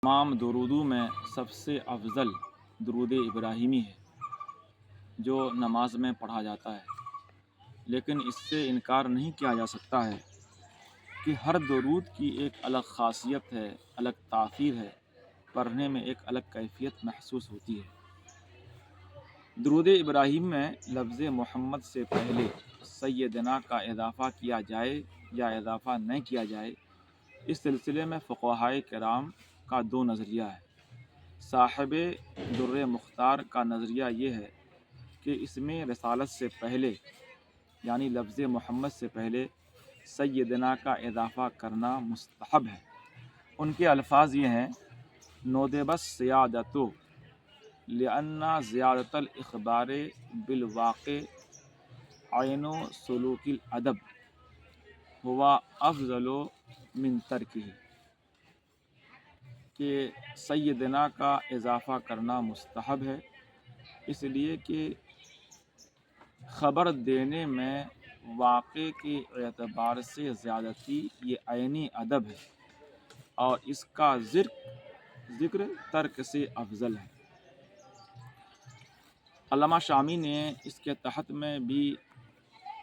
تمام درودوں میں سب سے افضل درود ابراہیمی ہے جو نماز میں پڑھا جاتا ہے، لیکن اس سے انکار نہیں کیا جا سکتا ہے کہ ہر درود کی ایک الگ خاصیت ہے، الگ تاثیر ہے، پڑھنے میں ایک الگ کیفیت محسوس ہوتی ہے۔ درود ابراہیم میں لفظ محمد سے پہلے سیدنا کا اضافہ کیا جائے یا اضافہ نہ کیا جائے، اس سلسلے میں فقہائے کرام کا دو نظریہ ہے۔ صاحب در مختار کا نظریہ یہ ہے کہ اس میں رسالت سے پہلے یعنی لفظ محمد سے پہلے سیدنا کا اضافہ کرنا مستحب ہے۔ ان کے الفاظ یہ ہیں: نودب السیادۃ لأن زیادۃ الاخبار بالواقع عین سلوک الادب ہوا افضل من ترکہ، کہ سیدنا کا اضافہ کرنا مستحب ہے اس لیے کہ خبر دینے میں واقع کے اعتبار سے زیادتی یہ عینی ادب ہے اور اس کا ذکر ترک سے افضل ہے۔ علامہ شامی نے اس کے تحت میں بھی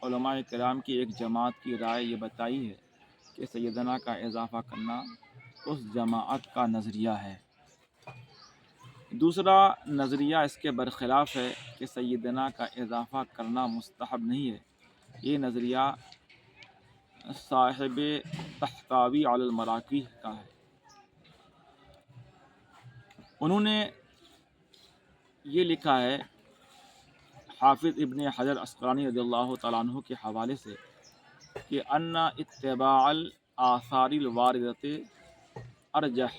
علماء کرام کی ایک جماعت کی رائے یہ بتائی ہے کہ سیدنا کا اضافہ کرنا اس جماعت کا نظریہ ہے۔ دوسرا نظریہ اس کے برخلاف ہے کہ سیدنا کا اضافہ کرنا مستحب نہیں ہے۔ یہ نظریہ صاحب طحطاوی علی المراقی کا ہے۔ انہوں نے یہ لکھا ہے حافظ ابن حجر عسقلانی رضی اللہ تعالیٰ عنہ کے حوالے سے کہ ان اتباع الآثار الواردۃ ارجح،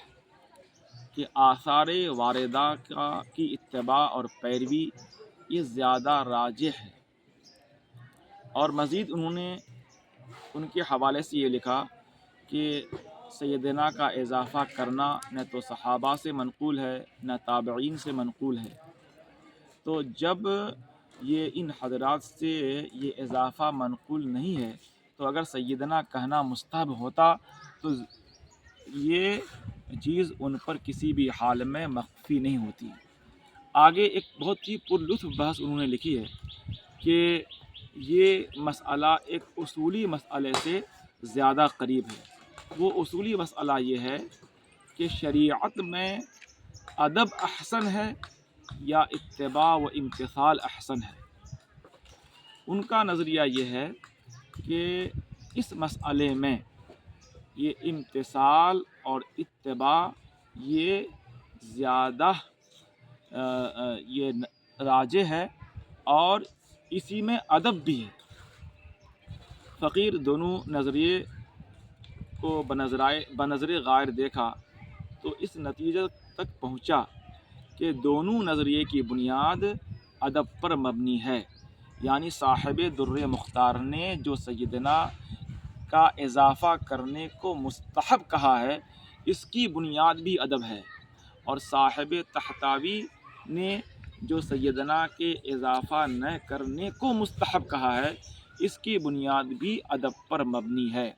کہ آثار واردہ کی اتباع اور پیروی یہ زیادہ راجح ہے۔ اور مزید انہوں نے ان کے حوالے سے یہ لکھا کہ سیدنا کا اضافہ کرنا نہ تو صحابہ سے منقول ہے نہ تابعین سے منقول ہے، تو جب یہ ان حضرات سے یہ اضافہ منقول نہیں ہے تو اگر سیدنا کہنا مستحب ہوتا تو یہ چیز ان پر کسی بھی حال میں مخفی نہیں ہوتی۔ آگے ایک بہت ہی پرلطف بحث انہوں نے لکھی ہے کہ یہ مسئلہ ایک اصولی مسئلے سے زیادہ قریب ہے۔ وہ اصولی مسئلہ یہ ہے کہ شریعت میں ادب احسن ہے یا اتباع و امتثال احسن ہے۔ ان کا نظریہ یہ ہے کہ اس مسئلے میں یہ امتثال اور اتباع یہ زیادہ یہ راجح ہے اور اسی میں ادب بھی ہے۔ فقیر دونوں نظریے کو بنظر غائر دیکھا تو اس نتیجے تک پہنچا کہ دونوں نظریے کی بنیاد ادب پر مبنی ہے، یعنی صاحب در مختار نے جو سیدنا کا اضافہ کرنے کو مستحب کہا ہے اس کی بنیاد بھی ادب ہے، اور صاحب طحطاوی نے جو سیدنا کے اضافہ نہ کرنے کو مستحب کہا ہے اس کی بنیاد بھی ادب پر مبنی ہے۔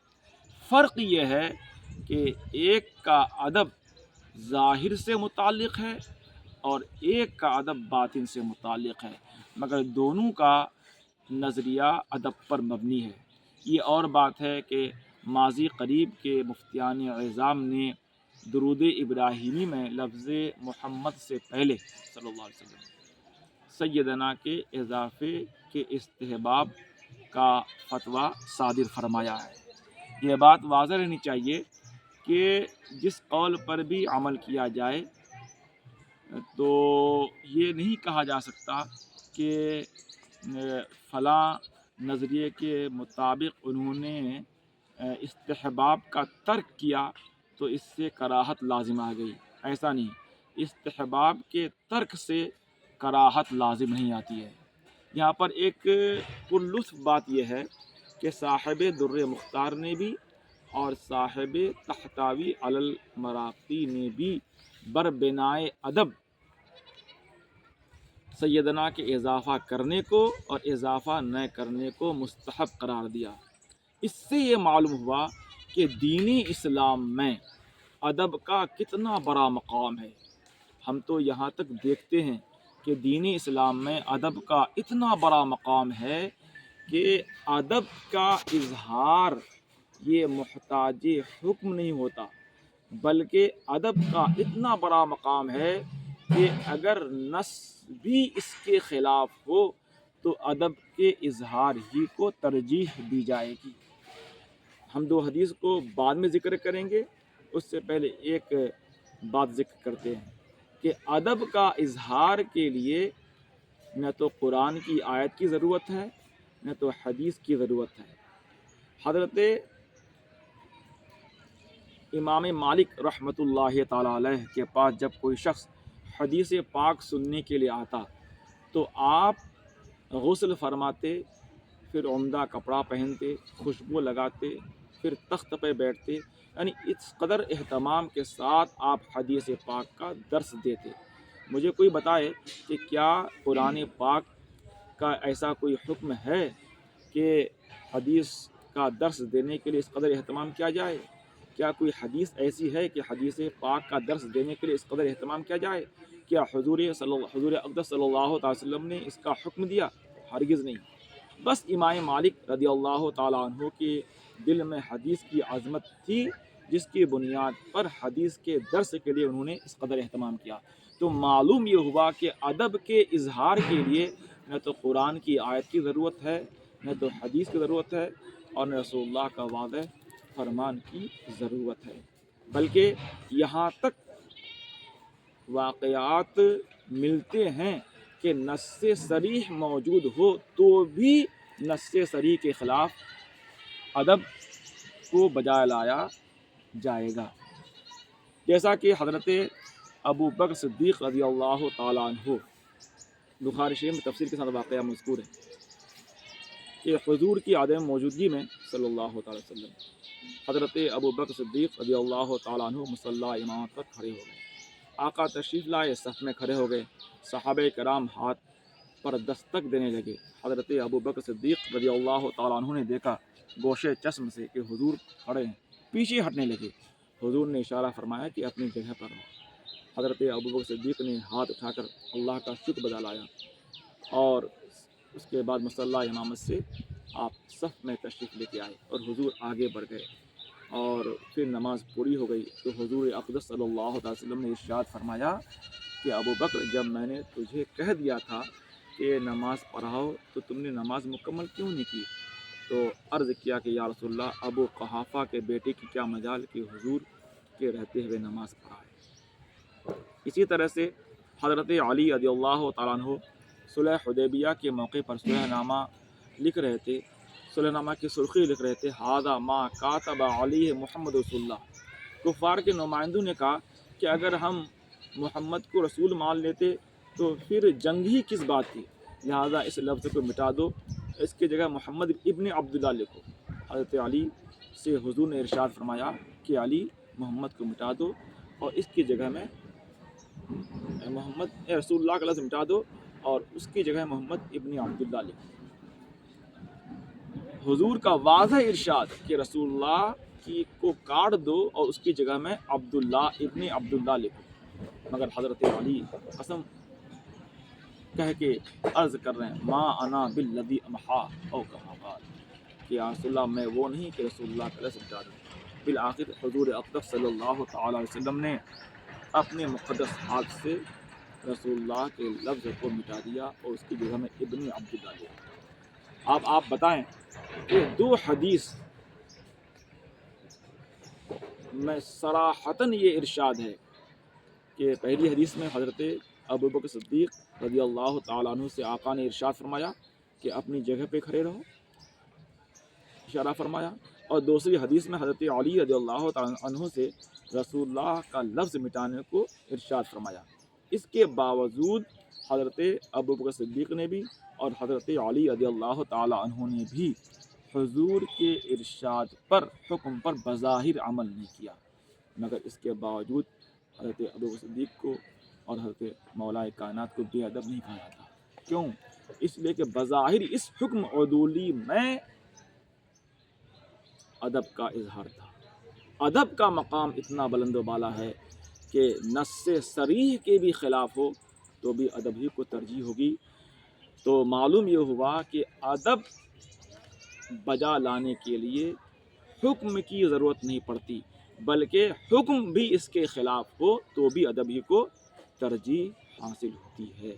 فرق یہ ہے کہ ایک کا ادب ظاہر سے متعلق ہے اور ایک کا ادب باطن سے متعلق ہے، مگر دونوں کا نظریہ ادب پر مبنی ہے۔ یہ اور بات ہے کہ ماضی قریب کے مفتیان عظام نے درود ابراہیمی میں لفظ محمد سے پہلے صلی اللہ علیہ وسلم سیدنا کے اضافے کے استحباب کا فتویٰ صادر فرمایا ہے۔ یہ بات واضح رہنی چاہیے کہ جس قول پر بھی عمل کیا جائے تو یہ نہیں کہا جا سکتا کہ فلاں نظریے کے مطابق انہوں نے استحباب کا ترک کیا تو اس سے کراہت لازم آ گئی، ایسا نہیں۔ استحباب کے ترک سے کراہت لازم نہیں آتی ہے۔ یہاں پر ایک پرلطف بات یہ ہے کہ صاحب در مختار نے بھی اور صاحب طحطاوی علی المراقی نے بھی بربنائے ادب سیدنا کے اضافہ کرنے کو اور اضافہ نہ کرنے کو مستحب قرار دیا۔ اس سے یہ معلوم ہوا کہ دین اسلام میں ادب کا کتنا بڑا مقام ہے۔ ہم تو یہاں تک دیکھتے ہیں کہ دین اسلام میں ادب کا اتنا بڑا مقام ہے کہ ادب کا اظہار یہ محتاج حکم نہیں ہوتا، بلکہ ادب کا اتنا بڑا مقام ہے کہ اگر نص بھی اس کے خلاف ہو تو ادب کے اظہار ہی کو ترجیح دی جائے گی۔ ہم دو حدیث کو بعد میں ذکر کریں گے، اس سے پہلے ایک بات ذکر کرتے ہیں کہ ادب کا اظہار کے لیے نہ تو قرآن کی آیت کی ضرورت ہے نہ تو حدیث کی ضرورت ہے۔ حضرت امام مالک رحمۃ اللہ تعالی علیہ کے پاس جب کوئی شخص حدیث پاک سننے کے لیے آتا تو آپ غسل فرماتے، پھر عمدہ کپڑا پہنتے، خوشبو لگاتے، پھر تخت پہ بیٹھتے، یعنی اس قدر اہتمام کے ساتھ آپ حدیث پاک کا درس دیتے۔ مجھے کوئی بتائے کہ کیا قرآن پاک کا ایسا کوئی حکم ہے کہ حدیث کا درس دینے کے لیے اس قدر اہتمام کیا جائے؟ کیا کوئی حدیث ایسی ہے کہ حدیث پاک کا درس دینے کے لیے اس قدر اہتمام کیا جائے؟ کیا حضور اقدس صلی اللہ تعالی وسلم نے اس کا حکم دیا؟ ہرگز نہیں۔ بس امام مالک رضی اللہ تعالیٰ عنہ کے دل میں حدیث کی عظمت تھی، جس کی بنیاد پر حدیث کے درس کے لیے انہوں نے اس قدر اہتمام کیا۔ تو معلوم یہ ہوا کہ ادب کے اظہار کے لیے نہ تو قرآن کی آیت کی ضرورت ہے نہ تو حدیث کی ضرورت ہے اور نہ رسول اللہ کا واضح فرمان کی ضرورت ہے، بلکہ یہاں تک واقعات ملتے ہیں کہ نص صریح موجود ہو تو بھی نص صریح کے خلاف ادب کو بجائے لایا جائے گا، جیسا کہ حضرت ابو بکر صدیق رضی اللہ تعالیٰ عنہ، بخاری شریف میں تفسیر کے ساتھ واقعہ مذکور ہے کہ حضور کی عدم موجودگی میں صلی اللہ تعالی وسلم حضرت ابو بکر صدیق رضی اللہ تعالیٰ عنہ مصلی امامت پر کھڑے ہو گئے۔ آقا تشریف لائے، صف میں کھڑے ہو گئے، صحابہ کرام ہاتھ پر دستک دینے لگے۔ حضرت ابو بکر صدیق رضی اللہ تعالیٰ عنہ نے دیکھا گوشے چشم سے کہ حضور کھڑے ہیں، پیچھے ہٹنے لگے۔ حضور نے اشارہ فرمایا کہ اپنی جگہ پر رہو۔ حضرت ابو بکر صدیق نے ہاتھ اٹھا کر اللہ کا شکر ادا لایا اور اس کے بعد مصلی امامت سے آپ صف میں تشریف لے کے آئے اور حضور آگے بڑھ گئے اور پھر نماز پوری ہو گئی تو حضور اقدس صلی اللہ علیہ وسلم نے ارشاد فرمایا کہ ابو بکر، جب میں نے تجھے کہہ دیا تھا کہ نماز پڑھاؤ تو تم نے نماز مکمل کیوں نہیں کی؟ تو عرض کیا کہ یا رسول اللہ، ابو قحافہ کے بیٹے کی کیا مجال کہ حضور کے رہتے ہوئے نماز پڑھائے۔ اسی طرح سے حضرت علی رضی اللہ تعالیٰ عنہ صلح حدیبیہ کے موقع پر صلح نامہ لکھ رہے تھے، صلح نامہ کی سرخی لکھ رہے تھے، ھذا ما کاتب علیہ محمد رسول اللہ۔ کفار کے نمائندوں نے کہا کہ اگر ہم محمد کو رسول مان لیتے تو پھر جنگ ہی کس بات کی، لہذا اس لفظ کو مٹا دو، اس کی جگہ محمد ابن عبداللہ لکھو۔ حضرت علی سے حضور نے ارشاد فرمایا کہ علی، محمد کو مٹا دو اور اس کی جگہ میں محمد رسول اللہ کا لفظ مٹا دو اور اس کی جگہ محمد ابن عبداللہ لکھو۔ حضور کا واضح ارشاد کہ رسول اللہ کی کو کاٹ دو اور اس کی جگہ میں عبداللہ ابن عبداللہ لکھو، مگر حضرت علی قسم کہہ کے عرض کر رہے ہیں ما انا بالذی امحا او کما قال، کہ یا رسول اللہ میں وہ نہیں کہ رسول اللہ کا لفظ مٹا دوں۔ بالآخر حضور اقدس صلی اللہ تعالی علیہ وسلم نے اپنے مقدس ہاتھ سے رسول اللہ کے لفظ کو مٹا دیا اور اس کی جگہ میں ابن عبداللہ لکھا۔ اب آپ بتائیں کہ دو حدیث میں صراحتاً یہ ارشاد ہے کہ پہلی حدیث میں حضرت ابو بکر صدیق رضی اللہ تعالیٰ عنہ سے آقا نے ارشاد فرمایا کہ اپنی جگہ پہ کھڑے رہو، اشارہ فرمایا، اور دوسری حدیث میں حضرت علی رضی اللہ تعالیٰ عنہ سے رسول اللہ کا لفظ مٹانے کو ارشاد فرمایا۔ اس کے باوجود حضرت ابو بکر صدیق نے بھی اور حضرت علی رضی اللہ تعالیٰ عنہ نے بھی حضور کے ارشاد پر، حکم پر بظاہر عمل نہیں کیا، مگر اس کے باوجود حضرت ابو بکر صدیق کو اور حضرت مولا کائنات کو بے ادب نہیں کہا جاتا۔ کیوں؟ اس لیے کہ بظاہر اس حکم عدولی میں ادب کا اظہار تھا، ادب کا مقام اتنا بلند و بالا ہے کہ نص صریح کے بھی خلاف ہو تو بھی ادب ہی کو ترجیح ہوگی۔ تو معلوم یہ ہوا کہ ادب بجا لانے کے لیے حکم کی ضرورت نہیں پڑتی، بلکہ حکم بھی اس کے خلاف ہو تو بھی ادب ہی کو ترجیح حاصل ہوتی ہے۔